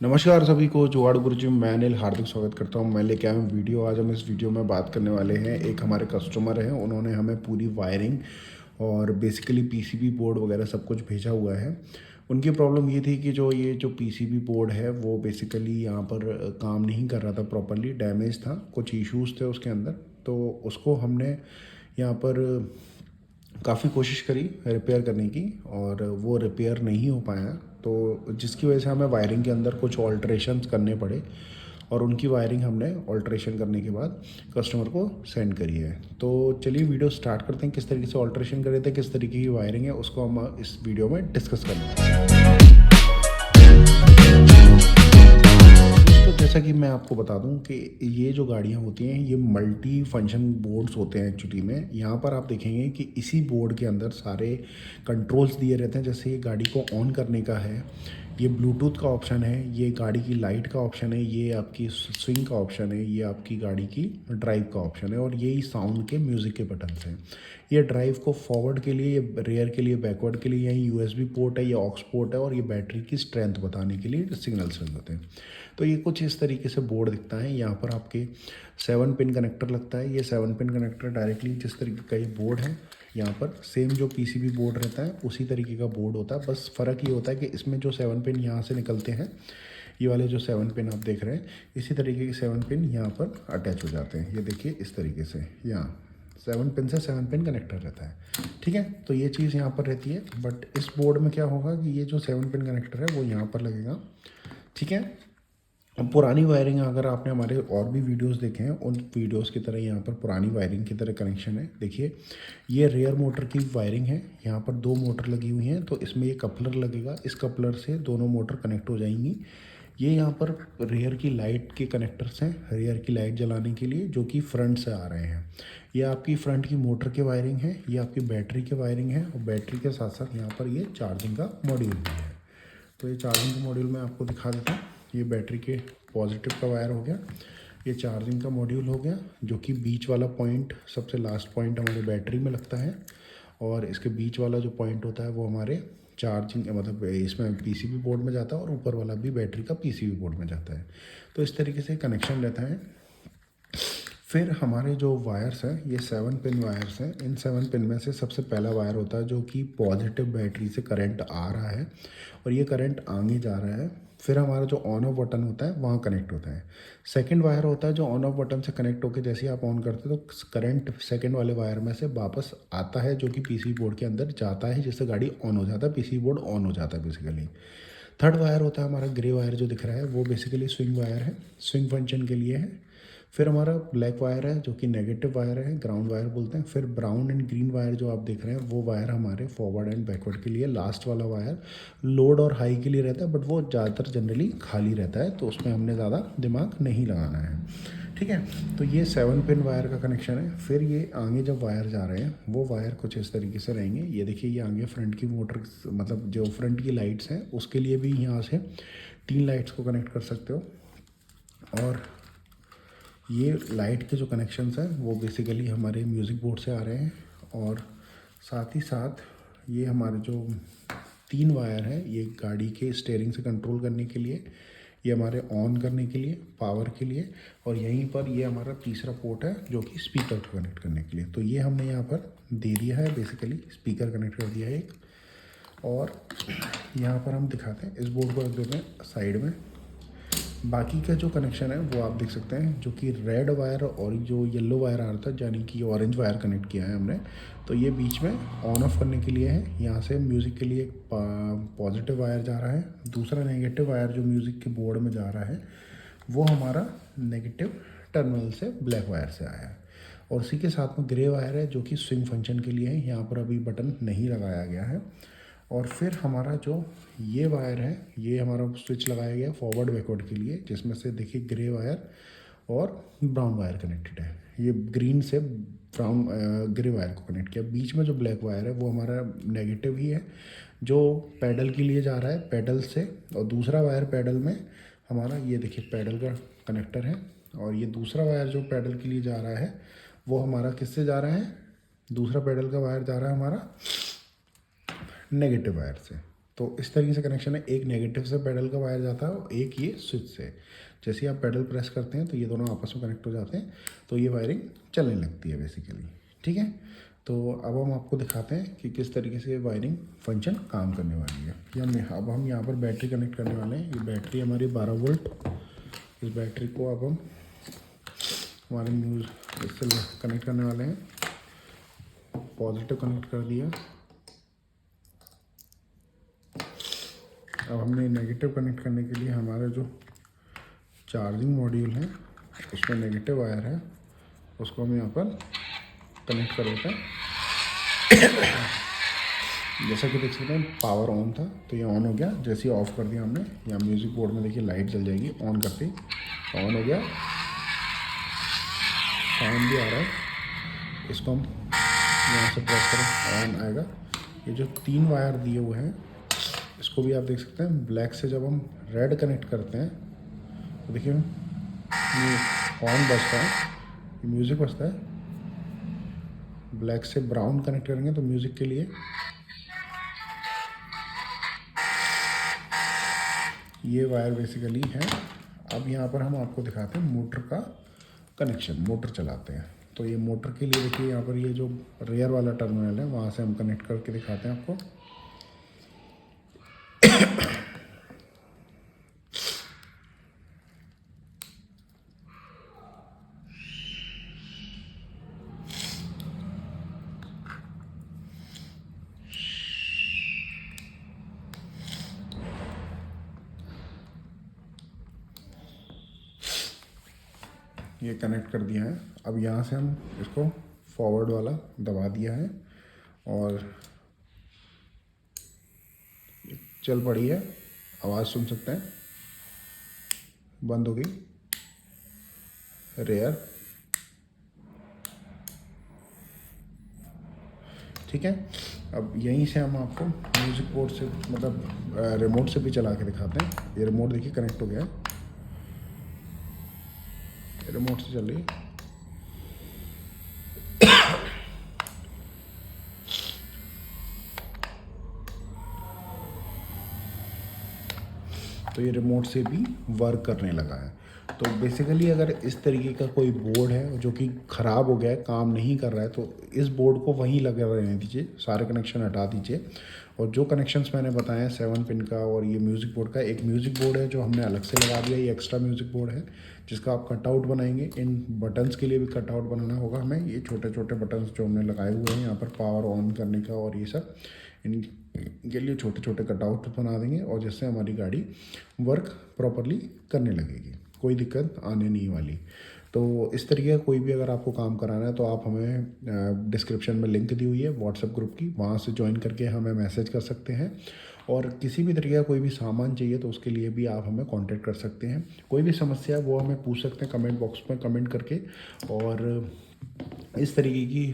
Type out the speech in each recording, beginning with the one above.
नमस्कार सभी को, जुगाड़ गुरुजी में मैं अनिल हार्दिक स्वागत करता हूं। मैं लेके आया हूं वीडियो। आज हम इस वीडियो में बात करने वाले हैं, एक हमारे कस्टमर हैं, उन्होंने हमें पूरी वायरिंग और बेसिकली पीसीबी बोर्ड वगैरह सब कुछ भेजा हुआ है। उनकी प्रॉब्लम ये थी कि जो पीसीबी बोर्ड है वो बेसिकली यहाँ पर काम नहीं कर रहा था प्रॉपरली, डैमेज था, कुछ इश्यूज थे उसके अंदर। तो उसको हमने यहाँ पर काफ़ी कोशिश करी रिपेयर करने की और वो रिपेयर नहीं हो पाया, तो जिसकी वजह से हमें वायरिंग के अंदर कुछ ऑल्ट्रेशंस करने पड़े और उनकी वायरिंग हमने ऑल्ट्रेशन करने के बाद कस्टमर को सेंड करी है। तो चलिए वीडियो स्टार्ट करते हैं, किस तरीके से ऑल्ट्रेशन करे थे, किस तरीके की वायरिंग है, उसको हम इस वीडियो में डिस्कस करेंगे। तो जैसा कि मैं आपको बता दूं कि ये जो गाड़ियां होती हैं ये मल्टी फंक्शन बोर्ड्स होते हैं एक्चुअली में। यहाँ पर आप देखेंगे कि इसी बोर्ड के अंदर सारे कंट्रोल्स दिए रहते हैं। जैसे ये गाड़ी को ऑन करने का है, ये ब्लूटूथ का ऑप्शन है, ये गाड़ी की लाइट का ऑप्शन है, ये आपकी स्विंग का ऑप्शन है, ये आपकी गाड़ी की ड्राइव का ऑप्शन है और यही साउंड के म्यूज़िक के बटन्स हैं। ये ड्राइव को फॉरवर्ड के लिए, ये रेयर के लिए, बैकवर्ड के लिए, यही यूएसबी पोर्ट है, ये ऑक्स पोर्ट है और ये बैटरी की स्ट्रेंथ बताने के लिए सिग्नल सेंड होते हैं। तो ये कुछ इस तरीके से बोर्ड दिखता है। यहाँ पर आपके 7 पिन कनेक्टर लगता है। ये 7 पिन कनेक्टर डायरेक्टली जिस तरीके का ये बोर्ड है, यहाँ पर सेम जो पीसीबी बोर्ड रहता है उसी तरीके का बोर्ड होता है। बस फ़र्क ये होता है कि इसमें जो 7 पिन यहाँ से निकलते हैं, ये वाले जो 7 पिन आप देख रहे हैं, इसी तरीके के 7 पिन यहाँ पर अटैच हो जाते हैं। ये देखिए इस तरीके से, यहाँ 7 पिन से 7 पिन कनेक्टर रहता है। ठीक है, तो ये चीज़ यहाँ पर रहती है। बट इस बोर्ड में क्या होगा कि ये जो 7 पिन कनेक्टर है वो यहाँ पर लगेगा। ठीक है, अब पुरानी वायरिंग अगर आपने हमारे और भी वीडियोस देखे हैं, उन वीडियोस की तरह यहाँ पर पुरानी वायरिंग की तरह कनेक्शन है। देखिए ये रेयर मोटर की वायरिंग है, यहाँ पर 2 मोटर लगी हुई हैं, तो इसमें ये कपलर लगेगा, इस कपलर से दोनों मोटर कनेक्ट हो जाएंगी। ये यहाँ पर रेयर की लाइट के कनेक्टर्स हैं, रेयर की लाइट जलाने के लिए, जो कि फ्रंट से आ रहे हैं। ये आपकी फ्रंट की मोटर की वायरिंग है, ये आपकी बैटरी की वायरिंग है और बैटरी के साथ साथ यहाँ पर ये चार्जिंग का मॉड्यूल भी है। तो ये चार्जिंग का मॉड्यूल मैं आपको दिखा देता हूँ। ये बैटरी के पॉजिटिव का वायर हो गया, ये चार्जिंग का मॉड्यूल हो गया, जो कि बीच वाला पॉइंट, सबसे लास्ट पॉइंट हमारे बैटरी में लगता है और इसके बीच वाला जो पॉइंट होता है वो हमारे चार्जिंग मतलब इसमें पीसीबी बोर्ड में जाता है और ऊपर वाला भी बैटरी का पीसीबी बोर्ड में जाता है। तो इस तरीके से कनेक्शन रहता है। फिर हमारे जो वायर्स हैं, ये 7 पिन वायर्स हैं। इन 7 पिन में से सबसे पहला वायर होता है जो कि पॉजिटिव बैटरी से करंट आ रहा है और ये करंट आगे जा रहा है। फिर हमारा जो ऑन ऑफ बटन होता है वहाँ कनेक्ट होता है। सेकंड वायर होता है जो ऑन ऑफ बटन से कनेक्ट होकर जैसे ही आप ऑन करते हो तो करंट सेकंड वाले वायर में से वापस आता है, जो कि पीसी बोर्ड के अंदर जाता है, जिससे गाड़ी ऑन हो जाता है, पीसी बोर्ड ऑन हो जाता है बेसिकली। थर्ड वायर होता है हमारा ग्रे वायर जो दिख रहा है, वो बेसिकली स्विंग वायर है, स्विंग फंक्शन के लिए है। फिर हमारा ब्लैक वायर है जो कि नेगेटिव वायर है, ग्राउंड वायर बोलते हैं। फिर ब्राउन एंड ग्रीन वायर जो आप देख रहे हैं वो वायर हमारे फॉरवर्ड एंड बैकवर्ड के लिए। लास्ट वाला वायर लोड और हाई के लिए रहता है, बट वो ज़्यादातर जनरली खाली रहता है, तो उसमें हमने ज़्यादा दिमाग नहीं लगाना है। ठीक है, तो ये 7 पिन वायर का कनेक्शन है। फिर ये आगे जब वायर जा रहे हैं वो वायर कुछ इस तरीके से रहेंगे। ये देखिए, ये आगे फ्रंट की मोटर मतलब जो फ्रंट की लाइट्स हैं उसके लिए भी यहाँ से 3 लाइट्स को कनेक्ट कर सकते हो। और ये लाइट के जो कनेक्शंस हैं वो बेसिकली हमारे म्यूज़िक बोर्ड से आ रहे हैं। और साथ ही साथ ये हमारे जो 3 वायर हैं, ये गाड़ी के स्टीयरिंग से कंट्रोल करने के लिए, ये हमारे ऑन करने के लिए, पावर के लिए, और यहीं पर ये हमारा तीसरा पोर्ट है जो कि स्पीकर को कनेक्ट करने के लिए। तो ये हमने यहाँ पर दे दिया है, बेसिकली स्पीकर कनेक्ट कर दिया है एक। और यहाँ पर हम दिखाते हैं, इस बोर्ड को रख देते हैं साइड में। बाकी का जो कनेक्शन है वो आप देख सकते हैं, जो कि रेड वायर और जो येलो वायर आ रहा था, यानी कि ऑरेंज वायर कनेक्ट किया है हमने। तो ये बीच में ऑन ऑफ करने के लिए है। यहाँ से म्यूज़िक के लिए पॉजिटिव वायर जा रहा है, दूसरा नेगेटिव वायर जो म्यूज़िक के बोर्ड में जा रहा है वो हमारा नेगेटिव टर्मिनल से ब्लैक वायर से आया है। और उसी के साथ में ग्रे वायर है जो कि स्विंग फंक्शन के लिए है, यहाँ पर अभी बटन नहीं लगाया गया है। और फिर हमारा जो ये वायर है, ये हमारा स्विच लगाया गया फॉरवर्ड बैकवर्ड के लिए, जिसमें से देखिए ग्रे वायर और ब्राउन वायर कनेक्टेड है। ये ग्रीन से ब्राउन ग्रे वायर को कनेक्ट किया। बीच में जो ब्लैक वायर है वो हमारा नेगेटिव ही है, जो पैडल के लिए जा रहा है, पैडल से। और दूसरा वायर पैडल में हमारा, ये देखिए पैडल का कनेक्टर है। और ये दूसरा वायर जो पैडल के लिए जा रहा है वो हमारा किससे जा रहा है, दूसरा पैडल का वायर जा रहा है हमारा नेगेटिव वायर से। तो इस तरीके से कनेक्शन है, एक नेगेटिव से पेडल का वायर जाता है और एक ये स्विच से। जैसे ही आप पेडल प्रेस करते हैं तो ये दोनों आपस में कनेक्ट हो जाते हैं, तो ये वायरिंग चलने लगती है बेसिकली। ठीक है, तो अब हम आपको दिखाते हैं कि किस तरीके से वायरिंग फंक्शन काम करने वाली है। अब हम यहाँ पर बैटरी कनेक्ट करने वाले हैं। ये बैटरी हमारी 12 वोल्ट, इस बैटरी को अब हम हमारे इससे कनेक्ट करने वाले हैं। पॉजिटिव कनेक्ट कर दिया। अब हमने नेगेटिव कनेक्ट करने के लिए हमारा जो चार्जिंग मॉड्यूल है उसमें नेगेटिव वायर है, उसको हम यहाँ पर कनेक्ट कर देते हैं। जैसा कि देख सकते हैं पावर ऑन था तो ये ऑन हो गया। जैसे ही ऑफ़ कर दिया हमने, यहाँ म्यूज़िक बोर्ड में देखिए लाइट जल जाएगी ऑन करते ही, ऑन हो गया, साउंड भी आ रहा है। इसको हम यहाँ से प्रेस करें ऑन आएगा। ये जो 3 वायर दिए हुए हैं इसको भी आप देख सकते हैं, ब्लैक से जब हम रेड कनेक्ट करते हैं तो देखिए ये हॉर्न बजता है, ये म्यूज़िक बजता है। ब्लैक से ब्राउन कनेक्ट करेंगे तो म्यूज़िक के लिए ये वायर बेसिकली है। अब यहाँ पर हम आपको दिखाते हैं मोटर का कनेक्शन, मोटर चलाते हैं। तो ये मोटर के लिए देखिए यहाँ पर ये जो रेयर वाला टर्मिनल है वहाँ से हम कनेक्ट करके दिखाते हैं आपको। ये कनेक्ट कर दिया है। अब यहाँ से हम इसको फॉरवर्ड वाला दबा दिया है और चल पड़ी है, आवाज़ सुन सकते हैं। बंद हो गई रेयर। ठीक है, अब यहीं से हम आपको म्यूज़िक बोर्ड से मतलब रिमोट से भी चला के दिखाते हैं। ये रिमोट देखिए कनेक्ट हो गया है, रिमोट से चल रही है। तो ये रिमोट से भी वर्क करने लगा है। तो बेसिकली अगर इस तरीके का कोई बोर्ड है जो कि ख़राब हो गया है, काम नहीं कर रहा है, तो इस बोर्ड को वहीं लगे रहने दीजिए, सारे कनेक्शन हटा दीजिए। और जो कनेक्शंस मैंने बताए हैं 7 पिन का और ये म्यूज़िक बोर्ड का, एक म्यूज़िक बोर्ड है जो हमने अलग से लगा दिया, ये एक्स्ट्रा म्यूज़िक बोर्ड है जिसका आप कटआउट बनाएंगे। इन बटन्स के लिए भी कटआउट बनाना होगा हमें। ये छोटे छोटे बटन्स जो हमने लगाए हुए हैं यहाँ पर पावर ऑन करने का और ये सब, इनके लिए छोटे छोटे कटआउट बना देंगे और जिससे हमारी गाड़ी वर्क प्रॉपरली करने लगेगी, कोई दिक्कत आने नहीं वाली। तो इस तरीके का कोई भी अगर आपको काम कराना है तो आप हमें डिस्क्रिप्शन में लिंक दी हुई है व्हाट्सएप ग्रुप की, वहाँ से ज्वाइन करके हमें मैसेज कर सकते हैं। और किसी भी तरीके का कोई भी सामान चाहिए तो उसके लिए भी आप हमें कांटेक्ट कर सकते हैं। कोई भी समस्या है वो हमें पूछ सकते हैं कमेंट बॉक्स में कमेंट करके। और इस तरीके की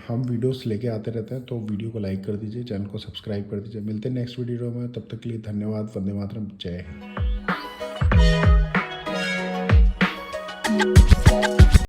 हम वीडियोस लेके आते रहते हैं, तो वीडियो को लाइक कर दीजिए, चैनल को सब्सक्राइब कर दीजिए। मिलते हैं नेक्स्ट वीडियो में, तब तक के लिए धन्यवाद। वंदे मातरम, जय हिंद।